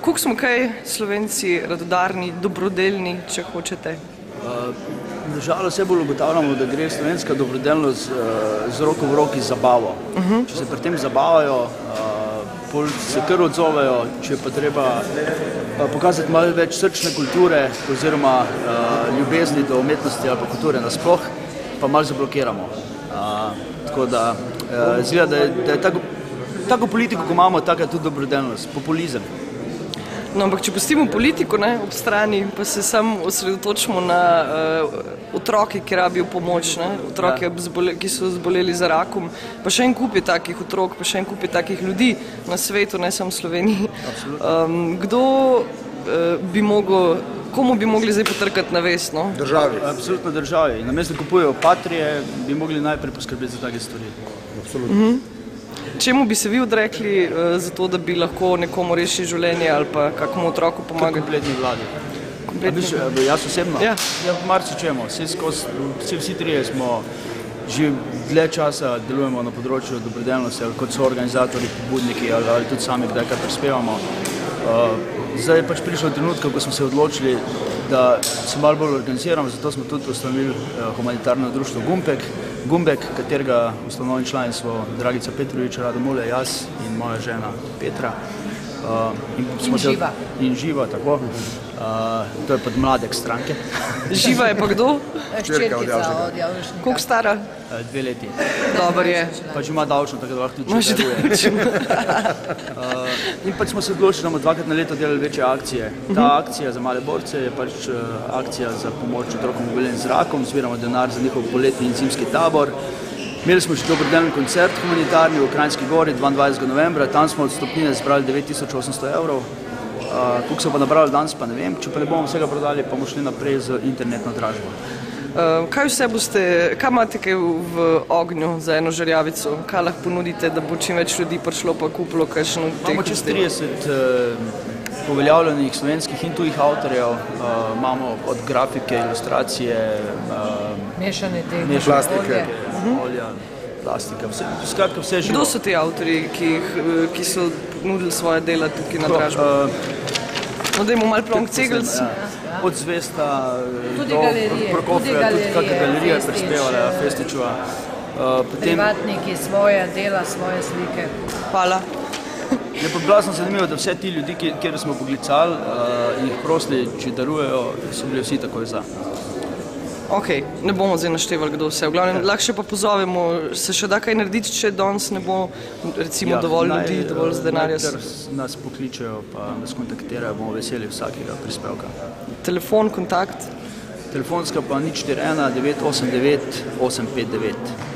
Koliko smo kaj Slovenci radodarni, dobrodelni, če hočete? Nažalost vse bolj ugotavljamo, da gre slovenska dobrodelnost z roko v roki z zabavo. Če se pri tem zabavajo, pol se kar odzovejo, če pa treba pokazati malo več srčne kulture oziroma ljubezni do umetnosti ali pa kulture nasploh, pa malo zablokiramo. Tako da izgleda, da je tako politiko, ko imamo, taka tudi dobrodelnost, populizem. No, ampak če pustimo politiko ob strani, pa se samo osredotočimo na otroke, ki rabijo pomoč, otroke, ki so zboleli za rakom, pa še en kup je takih otrok, pa še en kup je takih ljudi na svetu, ne samo v Sloveniji. Komu bi mogli zdaj potrkati na vest? Državi. Absolutno državi. Namesto da kupujejo Patrie, bi mogli najprej poskrbeti za take stvari. Absolutno. Čemu bi se vi odrekli za to, da bi lahko nekomu rešili življenje ali pa kakому otroku pomagali? Kompletni vladi. Jaz osebno? Ja, marsičemu. Vsi trije smo že dlje časa delujemo na področju dobrodelnosti, ali kot so organizatorji, pobudniki ali tudi sami kdaj kaj prispevamo. Zdaj je pač prišlo trenutka, ko smo se odločili, da se malo bolj organiziramo, zato smo tudi ustanovili humanitarno društvo Gumbek, katerega ustanovni člani so Dragica Petrovič, Rado Mulej, jaz in moja žena Petra. In Živa, tako. To je pod Mladek stranke. Živa je pa kdo? Ščerka od Javžnika. Koliko stara? 2 leti. Dobar je. Pač ima davčno, tako da lahko tudi čedaruje. In pač smo se odločili, da bomo 2krat na leto delali večje akcije. Ta akcija za male borce je pač akcija za pomoč otrokom oboljelim z rakom, zbiramo denar za njihov poletni in zimski tabor. Imeli smo še dobrodelni koncert humanitarni v Kranjski Gori 22. novembra, tam smo od vstopnine zbrali 9800 evrov. Koliko so pa nabrali danes, pa ne vem, če pa ne bomo vsega prodali, pa bomo šli naprej z internetno dražbo. Kaj imate kaj v ognju za eno žerjavico? Kaj lahko ponudite, da bo čim več ljudi prišlo pa kupilo kakšno teh? Imamo čez 30 uveljavljenih slovenskih in tujih avtorjev, imamo od grafike, ilustracije, mešane plastike, olja, plastika, skratka vse živo. Kdo so ti avtorji, ki so nudili svoje dela tukaj na dražbo? No, dajmo malo plonk cegelc. Od Zvesta do Prokofja, tudi kakšna galerija je prispevala, Festičeva. Privatniki, svoje dela, svoje slike. Hvala. Je pa blazno zanimivo, da vse ti ljudi, kjer smo poklicali in jih prosili, če darujejo, so bili vsi takoj za. Ok, ne bomo zdaj naštevali, kdo vse. V glavnem, lahko še pa pozovemo, se še da kaj narediti, če danes ne bo recimo dovolj ljudi, dovolj z denarja. Nas pokličejo, pa nas kontaktirajo, bomo veseli vsakega prispevka. Telefon, kontakt? Telefonska pa 041 989 859.